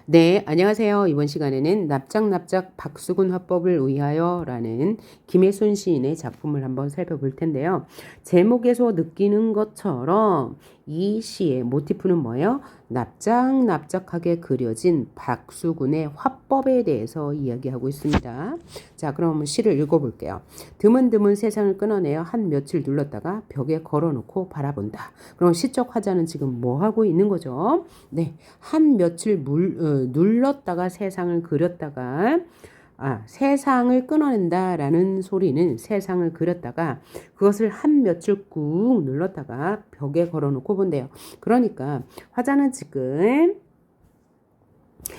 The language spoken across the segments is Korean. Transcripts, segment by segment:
네, 안녕하세요. 이번 시간에는 납작납작 박수근 화법을 위하여 라는 김혜순 시인의 작품을 한번 살펴볼 텐데요. 제목에서 느끼는 것처럼 이 시의 모티프는 뭐예요? 납작납작하게 그려진 박수근의 화법에 대해서 이야기하고 있습니다. 자, 그럼 시를 읽어볼게요. 드문드문 세상을 끊어내어 한 며칠 눌렀다가 벽에 걸어놓고 바라본다. 그럼 시적 화자는 지금 뭐 하고 있는 거죠? 네, 한 며칠 눌렀다가 세상을 그렸다가 세상을 끊어낸다라는 소리는 세상을 그렸다가 그것을 한 며칠 꾹 눌렀다가 벽에 걸어놓고 본대요. 그러니까 화자는 지금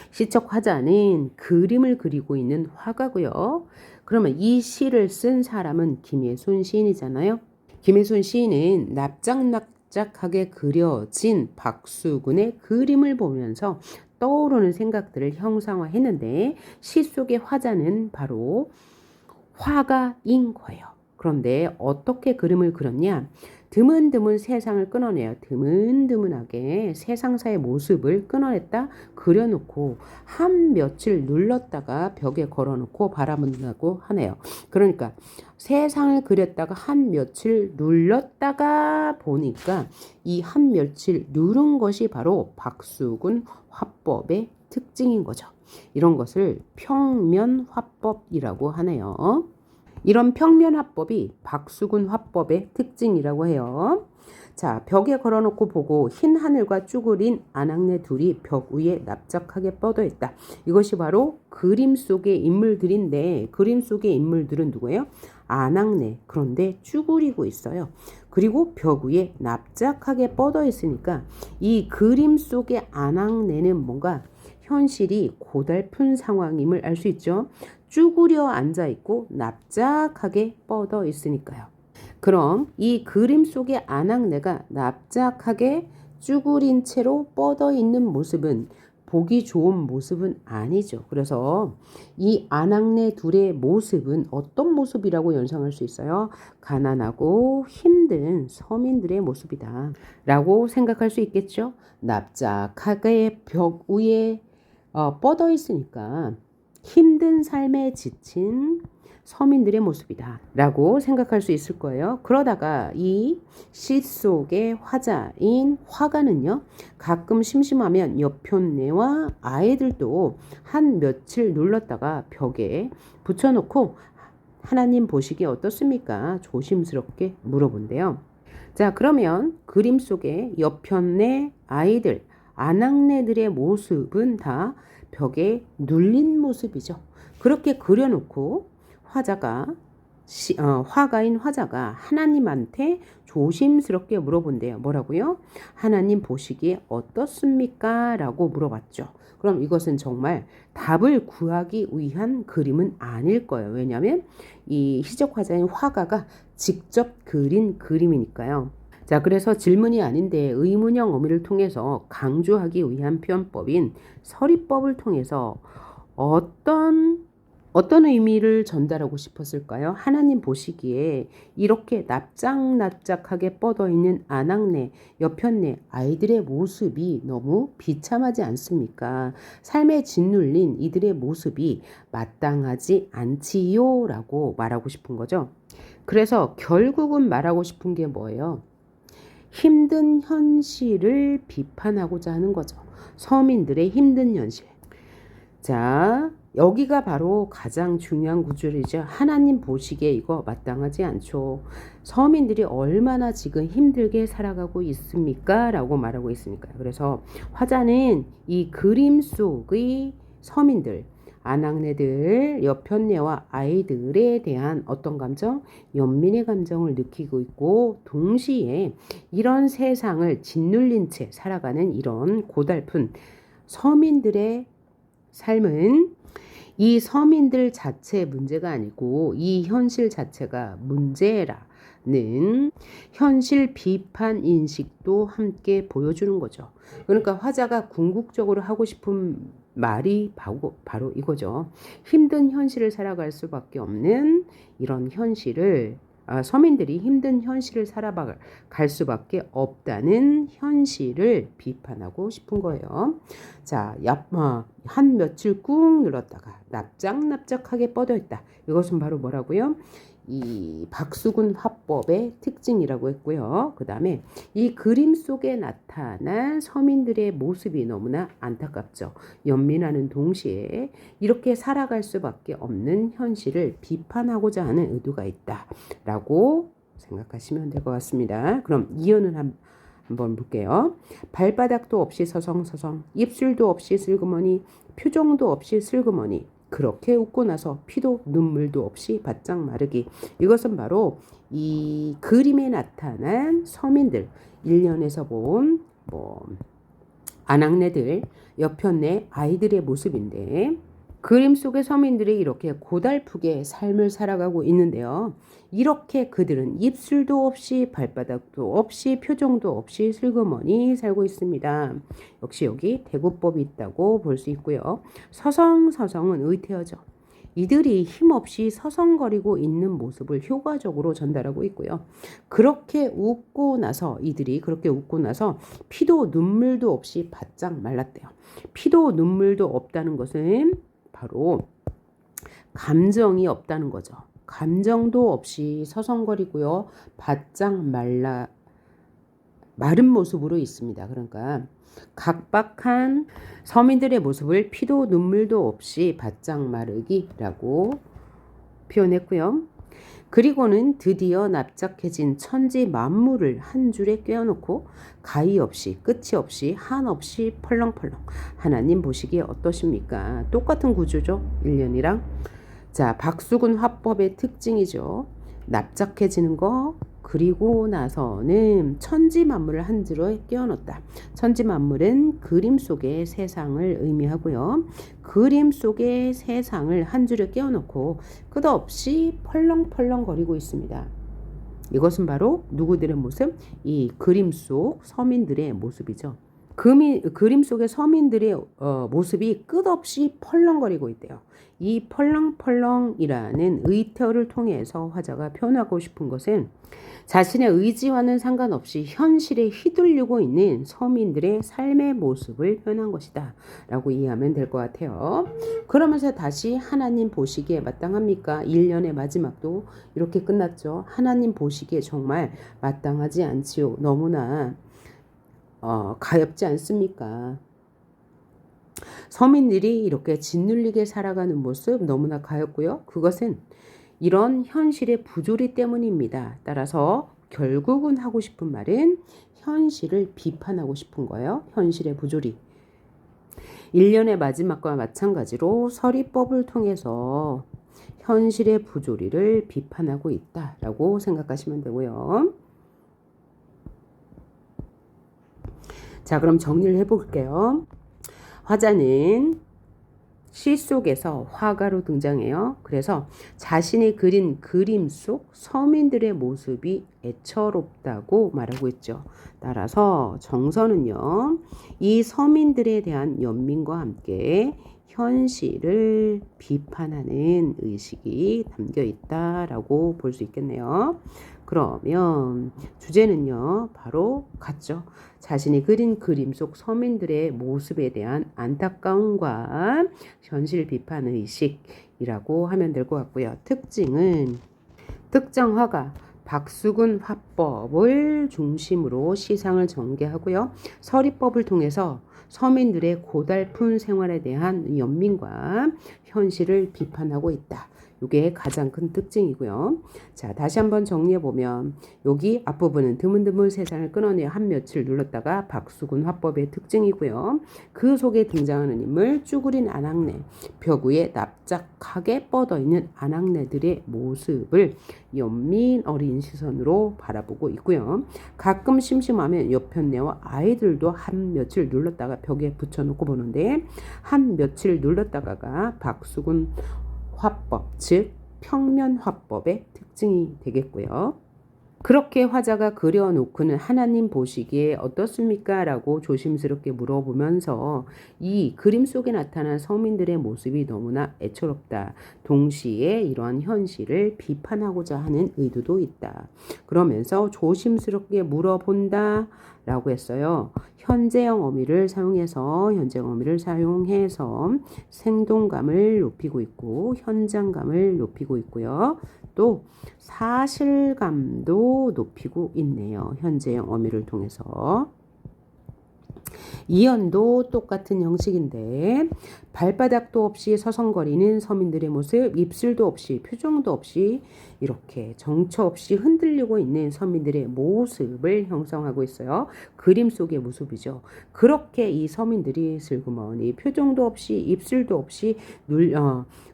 시적 화자는 그림을 그리고 있는 화가고요. 그러면 이 시를 쓴 사람은 김예순 시인이잖아요. 김예순 시인은 납작납작하게 그려진 박수근의 그림을 보면서 떠오르는 생각들을 형상화했는데 시 속의 화자는 바로 화가인 거예요. 그런데 어떻게 그림을 그렸냐? 드문드문 세상을 끊어내요. 드문드문하게 세상사의 모습을 끊어냈다 그려놓고 한 며칠 눌렀다가 벽에 걸어놓고 바라본다고 하네요. 그러니까 세상을 그렸다가 한 며칠 눌렀다가 보니까 이 한 며칠 누른 것이 바로 박수근 화법의 특징인 거죠. 이런 것을 평면 화법이라고 하네요. 이런 평면 화법이 박수근 화법의 특징이라고 해요. 자, 벽에 걸어놓고 보고 흰 하늘과 쭈그린 아낙네 둘이 벽 위에 납작하게 뻗어 있다. 이것이 바로 그림 속의 인물들인데 그림 속의 인물들은 누구예요? 아낙네. 그런데 쭈그리고 있어요. 그리고 벽 위에 납작하게 뻗어 있으니까 이 그림 속의 아낙네는 뭔가 현실이 고달픈 상황임을 알 수 있죠. 쭈그려 앉아 있고 납작하게 뻗어 있으니까요. 그럼 이 그림 속의 아낙네가 납작하게 쭈그린 채로 뻗어 있는 모습은 보기 좋은 모습은 아니죠. 그래서 이 아낙네 둘의 모습은 어떤 모습이라고 연상할 수 있어요? 가난하고 힘든 서민들의 모습이다 라고 생각할 수 있겠죠. 납작하게 벽 위에 뻗어 있으니까 힘든 삶에 지친 서민들의 모습이다 라고 생각할 수 있을 거예요. 그러다가 이 시 속의 화자인 화가는요, 가끔 심심하면 여편네와 아이들도 한 며칠 눌렀다가 벽에 붙여놓고 하나님 보시기에 어떻습니까? 조심스럽게 물어본대요. 자, 그러면 그림 속에 여편네 아이들, 아낙네들의 모습은 다 벽에 눌린 모습이죠. 그렇게 그려놓고 화가인 화자가 하나님한테 조심스럽게 물어본대요. 뭐라고요? 하나님 보시기에 어떻습니까? 라고 물어봤죠. 그럼 이것은 정말 답을 구하기 위한 그림은 아닐 거예요. 왜냐하면 이 시적 화자인 화가가 직접 그린 그림이니까요. 자, 그래서 질문이 아닌데 의문형 어미를 통해서 강조하기 위한 표현법인 서리법을 통해서 어떤 의미를 전달하고 싶었을까요? 하나님 보시기에 이렇게 납작납작하게 뻗어 있는 아낙네, 여편네 아이들의 모습이 너무 비참하지 않습니까? 삶에 짓눌린 이들의 모습이 마땅하지 않지요? 라고 말하고 싶은 거죠. 그래서 결국은 말하고 싶은 게 뭐예요? 힘든 현실을 비판하고자 하는 거죠. 서민들의 힘든 현실. 자, 여기가 바로 가장 중요한 구절이죠. 하나님 보시기에 이거 마땅하지 않죠. 서민들이 얼마나 지금 힘들게 살아가고 있습니까? 라고 말하고 있으니까요. 그래서 화자는 이 그림 속의 서민들, 아낙네들, 여편네와 아이들에 대한 어떤 감정? 연민의 감정을 느끼고 있고 동시에 이런 세상을 짓눌린 채 살아가는 이런 고달픈 서민들의 삶은 이 서민들 자체의 문제가 아니고 이 현실 자체가 문제라는 현실 비판 인식도 함께 보여주는 거죠. 그러니까 화자가 궁극적으로 하고 싶은 말이 바로 이거죠. 힘든 현실을 살아갈 수밖에 없는 이런 현실을 서민들이 힘든 현실을 살아갈 수밖에 없다는 현실을 비판하고 싶은 거예요. 자, 한 며칠 꾹 눌렀다가 납작납작하게 뻗어있다. 이것은 바로 뭐라고요? 이 박수근 화법의 특징이라고 했고요. 그 다음에 이 그림 속에 나타난 서민들의 모습이 너무나 안타깝죠. 연민하는 동시에 이렇게 살아갈 수밖에 없는 현실을 비판하고자 하는 의도가 있다라고 생각하시면 될 것 같습니다. 그럼 이어는 한번 볼게요. 발바닥도 없이 서성서성, 입술도 없이 슬그머니, 표정도 없이 슬그머니, 그렇게 웃고 나서 피도 눈물도 없이 바짝 마르기. 이것은 바로 이 그림에 나타난 서민들, 1년에서 본 아낙네들, 옆편의 아이들의 모습인데, 그림 속의 서민들이 이렇게 고달프게 삶을 살아가고 있는데요. 이렇게 그들은 입술도 없이 발바닥도 없이 표정도 없이 슬그머니 살고 있습니다. 역시 여기 대구법이 있다고 볼 수 있고요. 서성서성은 의태어죠. 이들이 힘없이 서성거리고 있는 모습을 효과적으로 전달하고 있고요. 이들이 그렇게 웃고 나서 피도 눈물도 없이 바짝 말랐대요. 피도 눈물도 없다는 것은 바로 감정이 없다는 거죠. 감정도 없이 서성거리고요. 바짝 마른 모습으로 있습니다. 그러니까 각박한 서민들의 모습을 피도 눈물도 없이 바짝 마르기라고 표현했고요. 그리고는 드디어 납작해진 천지 만물을 한 줄에 꿰어놓고 가히 없이 끝이 없이 한없이 펄렁펄렁. 하나님 보시기에 어떠십니까? 똑같은 구조죠. 1년이랑. 자, 박수근 화법의 특징이죠. 납작해지는 거, 그리고 나서는 천지 만물을 한 줄에 껴넣었다. 천지 만물은 그림 속의 세상을 의미하고요. 그림 속의 세상을 한 줄에 껴넣고 끝없이 펄렁펄렁거리고 있습니다. 이것은 바로 누구들의 모습? 이 그림 속 서민들의 모습이죠. 그림 속의 서민들의 모습이 끝없이 펄렁거리고 있대요. 이 펄렁펄렁이라는 의태어를 통해서 화자가 표현하고 싶은 것은 자신의 의지와는 상관없이 현실에 휘둘리고 있는 서민들의 삶의 모습을 표현한 것이다 라고 이해하면 될 것 같아요. 그러면서 다시 하나님 보시기에 마땅합니까? 1년의 마지막도 이렇게 끝났죠. 하나님 보시기에 정말 마땅하지 않지요. 너무나 가엾지 않습니까? 서민들이 이렇게 짓눌리게 살아가는 모습 너무나 가엾고요. 그것은 이런 현실의 부조리 때문입니다. 따라서 결국은 하고 싶은 말은 현실을 비판하고 싶은 거예요. 현실의 부조리. 1년의 마지막과 마찬가지로 서리법을 통해서 현실의 부조리를 비판하고 있다라고 생각하시면 되고요. 자, 그럼 정리를 해볼게요. 화자는 시 속에서 화가로 등장해요. 그래서 자신이 그린 그림 속 서민들의 모습이 애처롭다고 말하고 있죠. 따라서 정서는요, 이 서민들에 대한 연민과 함께 현실을 비판하는 의식이 담겨 있다라고 볼 수 있겠네요. 그러면 주제는요, 바로 같죠. 자신이 그린 그림 속 서민들의 모습에 대한 안타까움과 현실 비판 의식이라고 하면 될 것 같고요. 특징은 특정 화가 박수근 화법을 중심으로 시상을 전개하고요. 서리법을 통해서 서민들의 고달픈 생활에 대한 연민과 현실을 비판하고 있다. 이게 가장 큰 특징이고요. 자, 다시 한번 정리해보면 여기 앞부분은 드문드문 세상을 끊어내어 한 며칠 눌렀다가 박수근 화법의 특징이고요. 그 속에 등장하는 인물 쭈그린 아낙네, 벽 위에 납작하게 뻗어있는 아낙네들의 모습을 연민 어린 시선으로 바라보고 있고요. 가끔 심심하면 옆편네와 아이들도 한 며칠 눌렀다가 벽에 붙여놓고 보는데 한 며칠 눌렀다가가 박수근 화법, 즉 평면 화법의 특징이 되겠고요. 그렇게 화자가 그려놓고는 하나님 보시기에 어떻습니까? 라고 조심스럽게 물어보면서 이 그림 속에 나타난 서민들의 모습이 너무나 애처롭다. 동시에 이러한 현실을 비판하고자 하는 의도도 있다. 그러면서 조심스럽게 물어본다. 라고 했어요. 현재형 어미를 사용해서 생동감을 높이고 있고 현장감을 높이고 있고요. 또 사실감도 높이고 있네요. 현재형 어미를 통해서. 이연도 똑같은 형식인데 발바닥도 없이 서성거리는 서민들의 모습, 입술도 없이 표정도 없이 이렇게 정처 없이 흔들리고 있는 서민들의 모습을 형성하고 있어요. 그림 속의 모습이죠. 그렇게 이 서민들이 슬그머니 표정도 없이 입술도 없이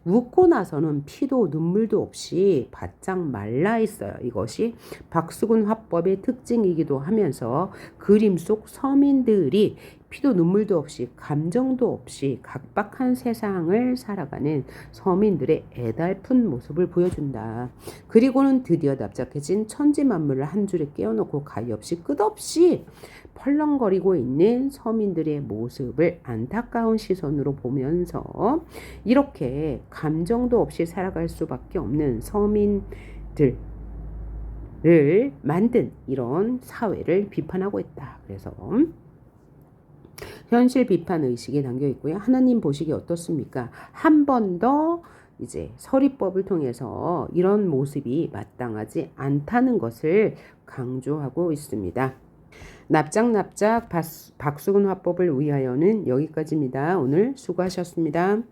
웃고 나서는 피도 눈물도 없이 바짝 말라 있어요. 이것이 박수근 화법의 특징이기도 하면서 그림 속 서민들이 피도 눈물도 없이 감정도 없이 각박한 세상을 살아가는 서민들의 애달픈 모습을 보여준다. 그리고는 드디어 납작해진 천지 만물을 한 줄에 끼워놓고 가엾이 끝없이 펄렁거리고 있는 서민들의 모습을 안타까운 시선으로 보면서 이렇게 감정도 없이 살아갈 수밖에 없는 서민들을 만든 이런 사회를 비판하고 있다. 그래서 현실 비판 의식이 담겨 있고요. 하나님 보시기 어떻습니까? 한 번 더 이제 서리법을 통해서 이런 모습이 마땅하지 않다는 것을 강조하고 있습니다. 납작납작 박수근 화법을 위하여는 여기까지입니다. 오늘 수고하셨습니다.